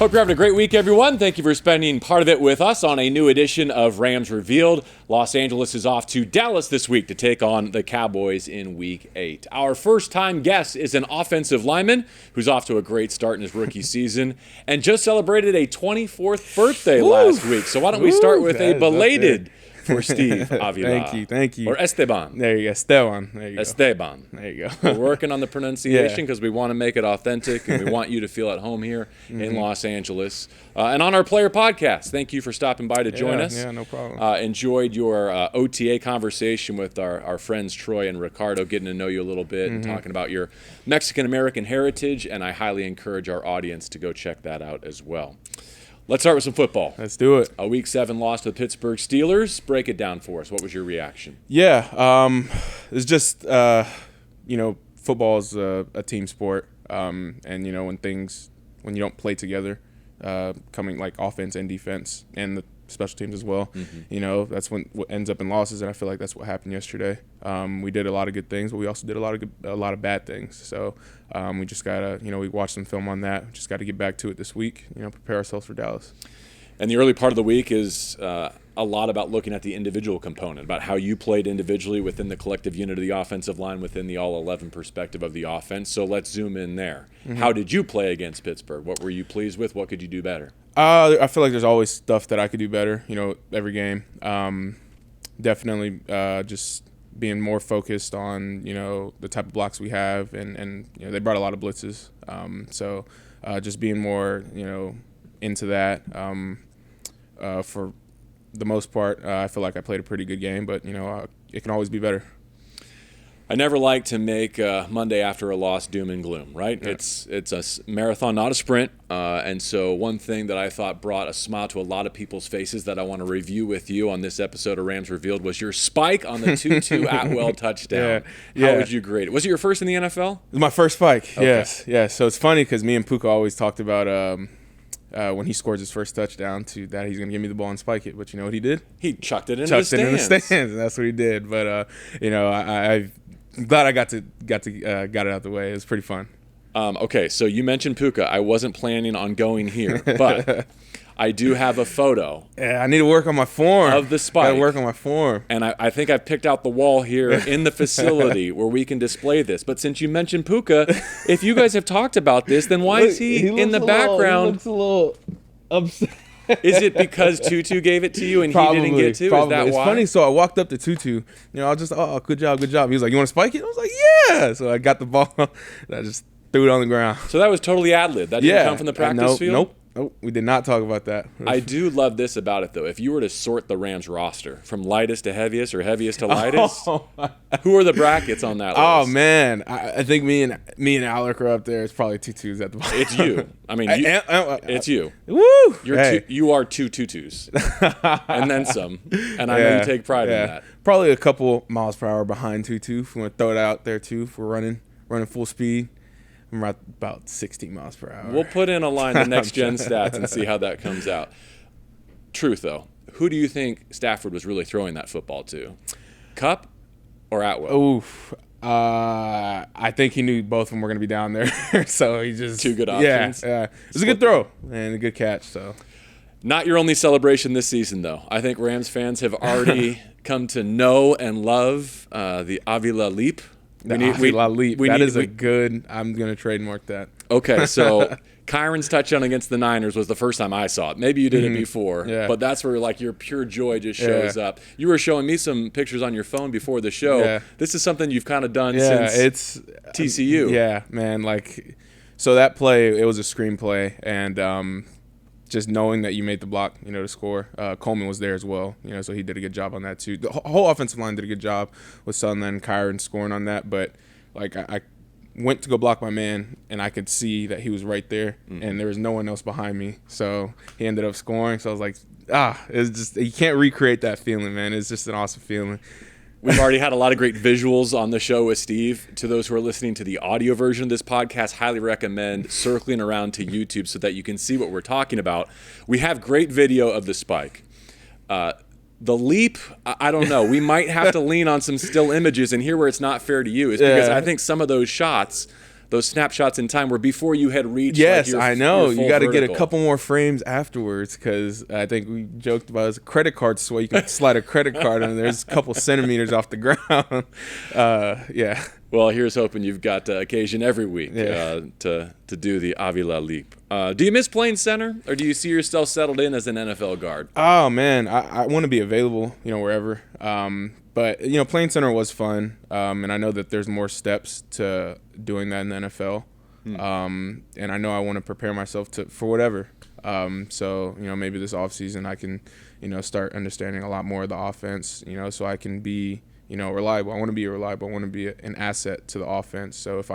Hope you're having a great week, everyone. Thank you for spending part of it with us on a new edition of Rams Revealed. Los Angeles is off to Dallas this week to take on the Cowboys in Week 8. Our first-time guest is an offensive lineman who's off to a great start in his rookie season and just celebrated a 24th birthday last week. So why don't we start with a belated for Steve Avila. Thank you. Or Esteban. There you go, Esteban. There you go. Esteban. There you go. We're working on the pronunciation because we want to make it authentic and we want you to feel at home here in Los Angeles. And on our player podcast, thank you for stopping by to join us. Yeah, no problem. Enjoyed your OTA conversation with our friends Troy and Ricardo, getting to know you a little bit and talking about your Mexican-American heritage, and I highly encourage our audience to go check that out as well. Let's start with some football. Let's do it. A Week 7 loss to the Pittsburgh Steelers. Break it down for us. What was your reaction? Yeah, it's just, football is a team sport. And, when you don't play together, coming like offense and defense and the special teams as well, that's what ends up in losses. And I feel like that's what happened yesterday. We did a lot of good things, but we also did a lot of bad things. So we just got to, we watched some film on that. Just got to get back to it this week, prepare ourselves for Dallas. And the early part of the week is a lot about looking at the individual component, about how you played individually within the collective unit of the offensive line, within the all-11 perspective of the offense. So let's zoom in there. How did you play against Pittsburgh? What were you pleased with? What could you do better? I feel like there's always stuff that I could do better, every game. Definitely just being more focused on, the type of blocks we have. And they brought a lot of blitzes. So just being more, into that. For the most part, I feel like I played a pretty good game, but, it can always be better. I never like to make Monday after a loss doom and gloom, right? Yeah. It's a marathon, not a sprint. And so one thing that I thought brought a smile to a lot of people's faces that I want to review with you on this episode of Rams Revealed was your spike on the 2-2 Atwell touchdown. How would you grade it? Was it your first in the NFL? It was my first spike, Okay. Yes. So it's funny because me and Puka always talked about when he scores his first touchdown that he's going to give me the ball and spike it. But you know what he did? He chucked it into the stands. And that's what he did. But, I'm glad I got it out of the way. It was pretty fun. Okay, so you mentioned Puka. I wasn't planning on going here, but I do have a photo. Yeah, I need to work on my form. Of the spike. I got to work on my form. And I think I've picked out the wall here in the facility where we can display this. But since you mentioned Puka, if you guys have talked about this, then why is he in the background? He looks a little upset. Is it because Tutu gave it to you and Probably, he didn't get to? Probably. Is that it's why? funny. So I walked up to Tutu. I was just, good job. He was like, you want to spike it? I was like, yeah. So I got the ball and I just threw it on the ground. So that was totally ad-lib. That didn't come from the practice field? Nope. We did not talk about that. I do love this about it, though. If you were to sort the Rams roster from lightest to heaviest or heaviest to lightest, who are the brackets on that list? Oh, man. I think me and Alec are up there. It's probably Tutus at the bottom. It's you. I mean, it's you. Woo! You are two tutus. And then some. And I know you take pride in that. Probably a couple miles per hour behind Tutu. If we want to throw it out there, too, if we're running full speed. I'm at about 16 miles per hour. We'll put in a line of next-gen stats and see how that comes out. Truth, though, who do you think Stafford was really throwing that football to? Kupp or Atwell? Oof. I think he knew both of them were going to be down there. So he just... Two good options. Yeah. It was a good throw and a good catch. So, not your only celebration this season, though. I think Rams fans have already come to know and love the Avila leap. I'm going to trademark that. Okay, so Kyron's touchdown against the Niners was the first time I saw it. Maybe you did it before, but that's where your pure joy just shows up. You were showing me some pictures on your phone before the show. Yeah. This is something you've kind of done since TCU. Yeah, man. So that play, it was a screenplay, and just knowing that you made the block, to score. Coleman was there as well, so he did a good job on that too. The whole offensive line did a good job with Sutherland and Kyron scoring on that, but I went to go block my man, and I could see that he was right there, and there was no one else behind me, so he ended up scoring. So I was like, it's just, you can't recreate that feeling, man. It's just an awesome feeling. We've already had a lot of great visuals on the show with Steve. To those who are listening to the audio version of this podcast, highly recommend circling around to YouTube so that you can see what we're talking about. We have great video of the spike. The leap, I don't know. We might have to lean on some still images, and here where it's not fair to you is because I think some of those shots, those snapshots in time were before you had reached. Yes, like, your, I know. your full You got to get a vertical. couple more frames afterwards because I think we joked about it as a credit card swipe. You can slide a credit card and there's a couple centimeters off the ground. Yeah. Well, here's hoping you've got occasion every week Yeah. to do the Avila leap. Do you miss playing center, or do you see yourself settled in as an NFL guard? Oh man, I want to be available, wherever. But playing center was fun, and I know that there's more steps to doing that in the NFL. And I know I want to prepare myself for whatever. So maybe this offseason I can start understanding a lot more of the offense. So I can be reliable. I want to be reliable. I want to be an asset to the offense. So if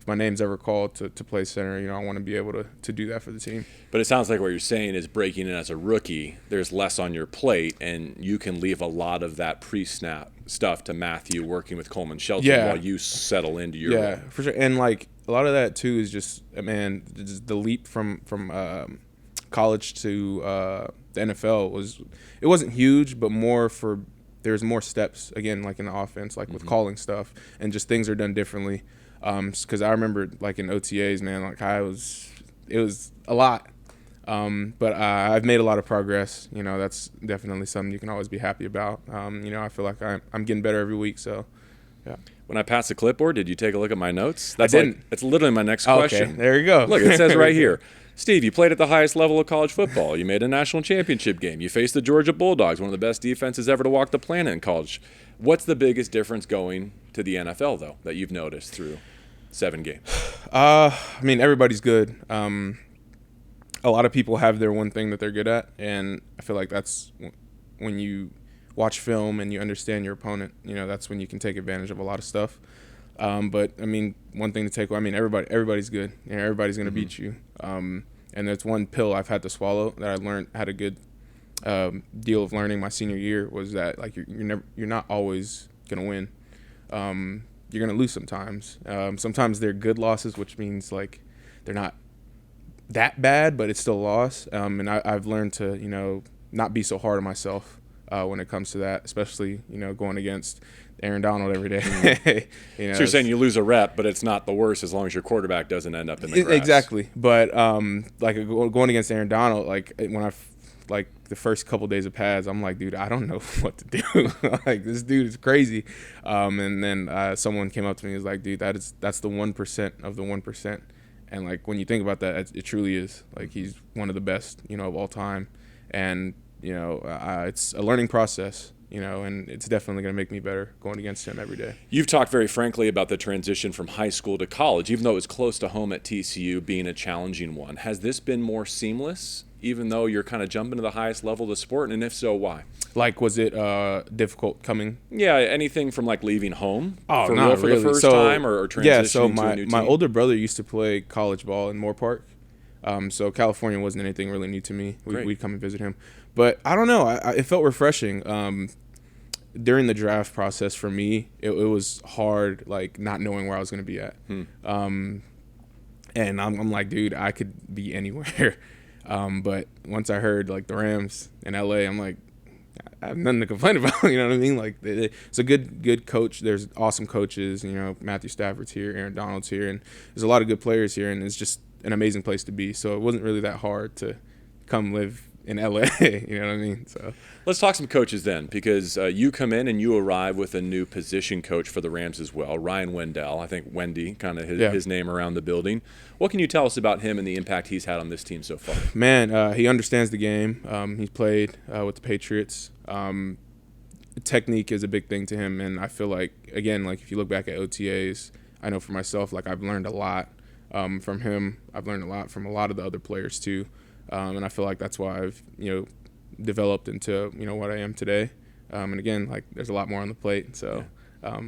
my name's ever called to play center, I want to be able to do that for the team. But it sounds like what you're saying is breaking in as a rookie, there's less on your plate, and you can leave a lot of that pre-snap stuff to Matthew working with Coleman Shelton while you settle into your role. For sure. And like a lot of that too is just the leap from college to the NFL it wasn't huge, but more for there's more steps again, like in the offense, like with calling stuff, and just things are done differently. Because I remember like in OTAs, man, like it was a lot. But I've made a lot of progress. That's definitely something you can always be happy about. I feel like I'm getting better every week. So, yeah. When I passed the clipboard, did you take a look at my notes? I didn't. It's literally my next Okay, question. there you go. Look, it says right here. Steve, you played at the highest level of college football. You made a national championship game. You faced the Georgia Bulldogs, one of the best defenses ever to walk the planet in college. What's the biggest difference going to the NFL, though, that you've noticed through 7 games? Everybody's good. A lot of people have their one thing that they're good at, and I feel like that's when you watch film and you understand your opponent. That's when you can take advantage of a lot of stuff. But one thing to take away, everybody's good. Everybody's going to beat you. And that's one pill I've had to swallow that I learned, had a good deal of learning my senior year, was that like you're not always going to win. You're going to lose sometimes. Sometimes they're good losses, which means like they're not that bad, but it's still a loss. And I've learned to not be so hard on myself when it comes to that, especially going against Aaron Donald every day. So you're saying you lose a rep, but it's not the worst as long as your quarterback doesn't end up in the grass. Exactly. But like going against Aaron Donald, like when the first couple days of pads, I'm like, dude, I don't know what to do. Like, this dude is crazy. And then someone came up to me and was like, dude, that's the 1% of the 1%. And like when you think about that, it truly is. Like, he's one of the best, of all time. And it's a learning process. And it's definitely going to make me better going against him every day. You've talked very frankly about the transition from high school to college, even though it was close to home at TCU, being a challenging one. Has this been more seamless, even though you're kind of jumping to the highest level of the sport? And if so, why? Like, was it difficult coming? Yeah, anything from like leaving home for the first time or transitioning to a new team? My older brother used to play college ball in Moore Park. So California wasn't anything really new to me. We'd come and visit him. But I don't know. It felt refreshing. During the draft process for me, it was hard, like not knowing where I was going to be at. And I'm like, dude, I could be anywhere. But once I heard like the Rams in LA, I'm like, I have nothing to complain about. You know what I mean? Like, it's a good coach. There's awesome coaches. Matthew Stafford's here, Aaron Donald's here, and there's a lot of good players here, and it's just an amazing place to be. So it wasn't really that hard to come live in LA. You know what I mean? So let's talk some coaches then, because you come in and you arrive with a new position coach for the Rams as well, Ryan Wendell. I think Wendy, kind of his name around the building. What can you tell us about him and the impact he's had on this team so far? Man, he understands the game. He's played with the Patriots. Technique is a big thing to him, and I feel like, again, like if you look back at OTAs, I know for myself, like I've learned a lot from him. I've learned a lot from a lot of the other players too. And I feel like that's why I've, developed into, what I am today. And again, like there's a lot more on the plate. So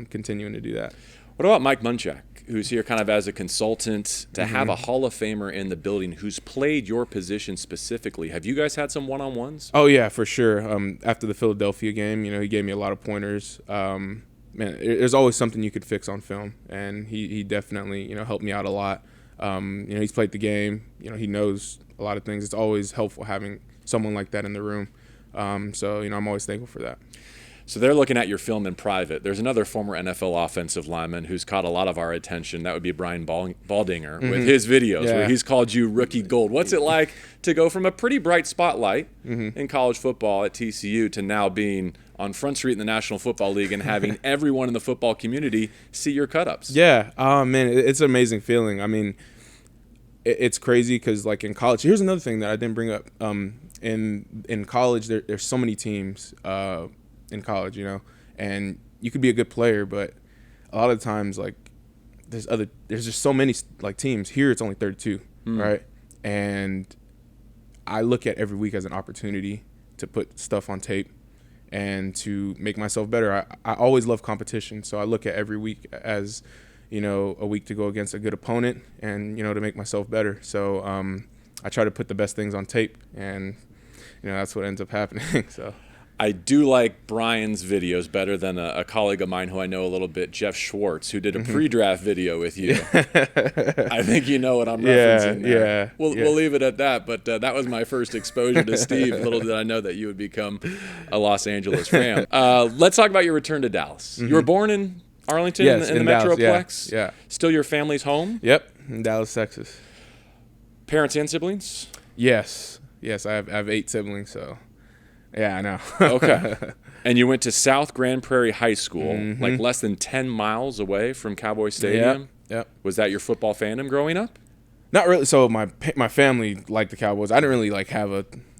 continuing to do that. What about Mike Munchak, who's here kind of as a consultant, to have a Hall of Famer in the building who's played your position specifically? Have you guys had some one-on-ones? Oh, yeah, for sure. After the Philadelphia game, he gave me a lot of pointers. Man, there's always something you could fix on film. And he definitely, helped me out a lot. He's played the game. He knows a lot of things. It's always helpful having someone like that in the room. So I'm always thankful for that. So they're looking at your film in private. There's another former NFL offensive lineman who's caught a lot of our attention. That would be Brian Baldinger with his videos where he's called you rookie gold. What's it like to go from a pretty bright spotlight in college football at TCU to now being on Front Street in the National Football League and having everyone in the football community see your cut-ups? Yeah, man, it's an amazing feeling. I mean, it's crazy because, like, in college, here's another thing that I didn't bring up. In college, there's so many teams in college, you know, and you could be a good player, but a lot of times, like, there's just so many, like, teams. Here it's only 32, right? And I look at every week as an opportunity to put stuff on tape and to make myself better. I always love competition, so I look at every week as, you know, a week to go against a good opponent and, you know, to make myself better. So I try to put the best things on tape, and, you know, that's what ends up happening. So I do like Brian's videos better than a colleague of mine who I know a little bit, Jeff Schwartz, who did a pre-draft video with you. I think you know what I'm referencing there. Yeah. We'll leave it at that, but that was my first exposure to Steve. Little did I know that you would become a Los Angeles Ram. Let's talk about your return to Dallas. You were born in Arlington, yes, in the Dallas, Metroplex? Yeah. Still your family's home? Yep, in Dallas, Texas. Parents and siblings? Yes, I have 8 siblings, so yeah, I know. Okay. And you went to South Grand Prairie High School, like less than 10 miles away from Cowboy Stadium? Yep. Was that your football fandom growing up? Not really. So my family liked the Cowboys. I didn't really, like, have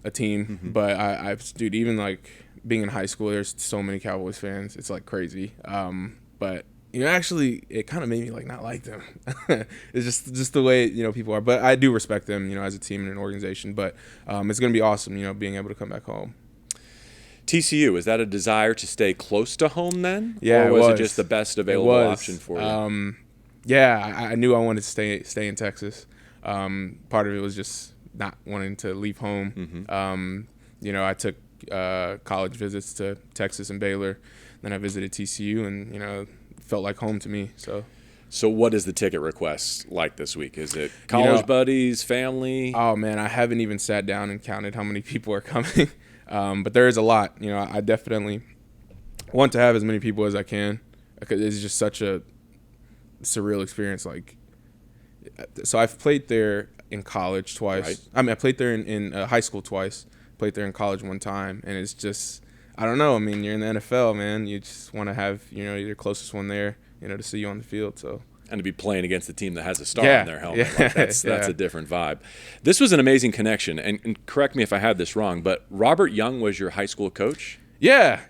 a team, but dude, even, like, being in high school, there's so many Cowboys fans. It's, like, crazy. But, you know, actually, it kind of made me, like, not like them. It's just the way, you know, people are. But I do respect them, you know, as a team and an organization. But it's going to be awesome, you know, being able to come back home. TCU, is that a desire to stay close to home then? Yeah, or was it just the best available option for you? Yeah, I knew I wanted to stay in Texas. Part of it was just not wanting to leave home. You know, I took college visits to Texas and Baylor. Then I visited TCU, and, you know, it felt like home to me. So what is the ticket request like this week? Is it college buddies, family? Oh, man, I haven't even sat down and counted how many people are coming. But there is a lot. You know, I definitely want to have as many people as I can, because it's just such a surreal experience. Like, so I've played there in college twice. Right. I mean, I played there in high school twice. Played there in college one time, and it's just, I don't know. I mean, you're in the NFL, man. You just want to have, you know, your closest one there, you know, to see you on the field. So. And to be playing against a team that has a star on their helmet. Yeah. Like that's a different vibe. This was an amazing connection. And correct me if I had this wrong, but Robert Young was your high school coach? Yeah.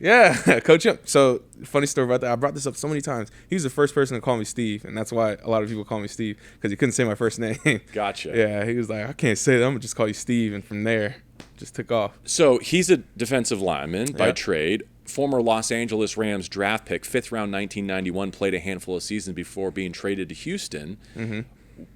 Coach Young. So, funny story about that. I brought this up so many times. He was the first person to call me Steve, and that's why a lot of people call me Steve, because he couldn't say my first name. Gotcha. Yeah, he was like, I can't say that. I'm going to just call you Steve. And from there, just took off. So he's a defensive lineman by trade. Former Los Angeles Rams draft pick, 5th round 1991, played a handful of seasons before being traded to Houston.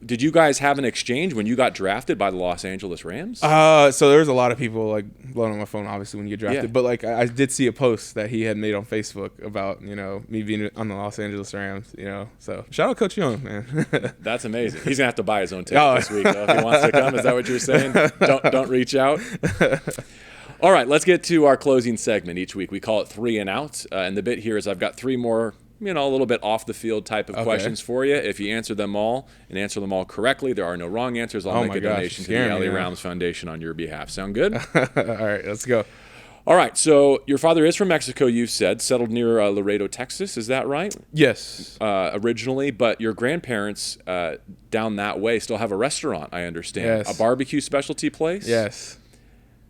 Did you guys have an exchange when you got drafted by the Los Angeles Rams? So there was a lot of people, like, blowing on my phone, obviously, when you get drafted. Yeah. But, like, I did see a post that he had made on Facebook about, you know, me being on the Los Angeles Rams, you know. So shout out Coach Young, man. That's amazing. He's going to have to buy his own ticket this week, though, if he wants to come. Is that what you're saying? Don't reach out? All right, let's get to our closing segment each week. We call it 3 and Out. And the bit here is I've got 3 more, you know, a little bit off the field type of questions for you. If you answer them all correctly, there are no wrong answers. I'll make a donation to the LA Rams Foundation on your behalf. Sound good? All right, let's go. All right, so your father is from Mexico, you've said, settled near Laredo, Texas. Is that right? Yes. Originally, but your grandparents down that way still have a restaurant, I understand. Yes. A barbecue specialty place? Yes.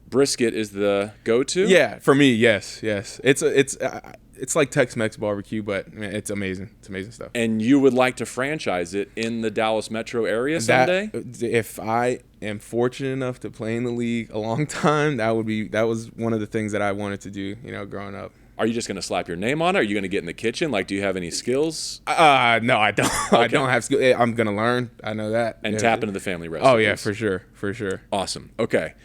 Brisket is the go-to? Yeah, for me, yes. It's like Tex-Mex barbecue, but man, it's amazing. It's amazing stuff. And you would like to franchise it in the Dallas metro area someday? If I am fortunate enough to play in the league a long time, that was one of the things that I wanted to do, you know, growing up. Are you just going to slap your name on it? Are you going to get in the kitchen? Like, do you have any skills? No, I don't. Okay. I don't have skills. I'm going to learn. I know that. And tap into the family recipes. Oh, yeah, for sure. Awesome. Okay.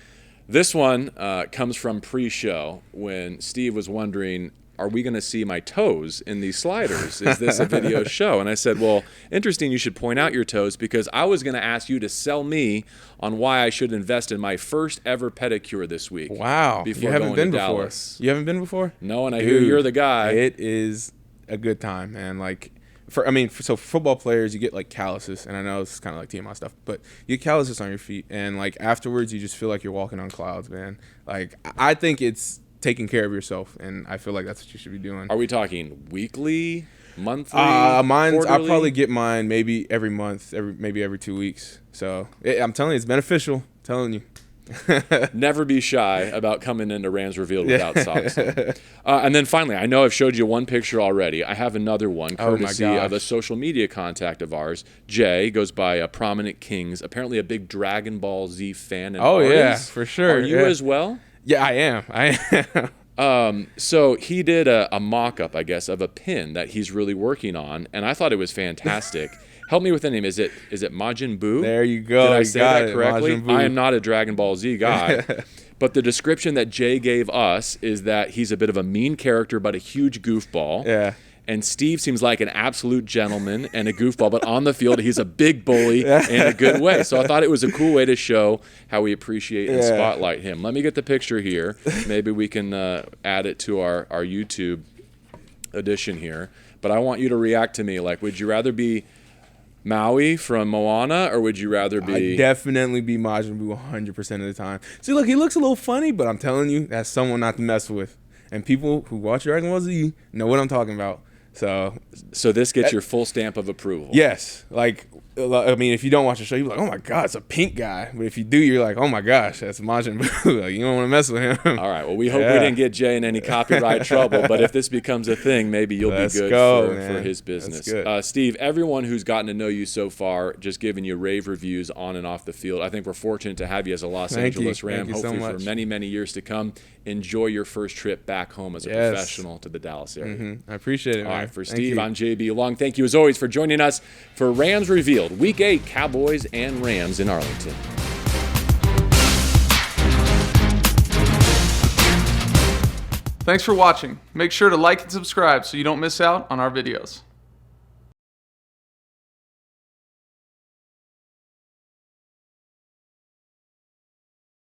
This one comes from pre-show when Steve was wondering, are we going to see my toes in these sliders? Is this a video show? And I said, well, interesting you should point out your toes, because I was going to ask you to sell me on why I should invest in my first ever pedicure this week. Wow. Before You haven't going been to before. Dallas. You haven't been before? No, and I Dude, hear you're the guy. It is a good time, man. Like, so for football players, you get like calluses, and I know it's kind of like TMI stuff, but you get calluses on your feet, and like afterwards, you just feel like you're walking on clouds, man. Like, I think it's taking care of yourself, and I feel like that's what you should be doing. Are we talking weekly, monthly, I'll quarterly? probably get mine maybe every month, maybe every 2 weeks. So I'm telling you, it's beneficial. I'm telling you. Never be shy about coming into Rams Revealed without socks on. And then finally, I know I've showed you one picture already. I have another one, courtesy of a social media contact of ours. Jay goes by Prominent Kings, apparently a big Dragon Ball Z fan. And yeah, for sure. Are you as well? Yeah, I am. So he did a mock-up, I guess, of a pin that he's really working on, and I thought it was fantastic. Help me with the name. Is it Majin Buu? There you go. Did I say that correctly? Majin Buu. I am not a Dragon Ball Z guy. But the description that Jay gave us is that he's a bit of a mean character, but a huge goofball. Yeah. And Steve seems like an absolute gentleman and a goofball, but on the field, he's a big bully in a good way. So I thought it was a cool way to show how we appreciate and spotlight him. Let me get the picture here. Maybe we can add it to our YouTube edition here. But I want you to react to me. Like, would you rather be Maui from Moana, or would you rather be... I'd definitely be Majin Buu 100% of the time. See, look, he looks a little funny, but I'm telling you, that's someone not to mess with. And people who watch Dragon Ball Z know what I'm talking about. So this gets your full stamp of approval. Yes. Like, I mean, if you don't watch the show, you're like, oh my God, it's a pink guy. But if you do, you're like, oh my gosh, that's Majin Buu. Like, you don't want to mess with him. All right. Well, we hope we didn't get Jay in any copyright trouble. But if this becomes a thing, maybe you'll be good for his business. Steve, everyone who's gotten to know you so far, just giving you rave reviews on and off the field. I think we're fortunate to have you as a Los Angeles Ram, hopefully for many, many years to come. Enjoy your first trip back home as a professional to the Dallas area. I appreciate it, man. All right. For Steve, I'm JB Long. Thank you, as always, for joining us for Rams Revealed, Week 8, Cowboys and Rams in Arlington. Thanks for watching. Make sure to like and subscribe so you don't miss out on our videos.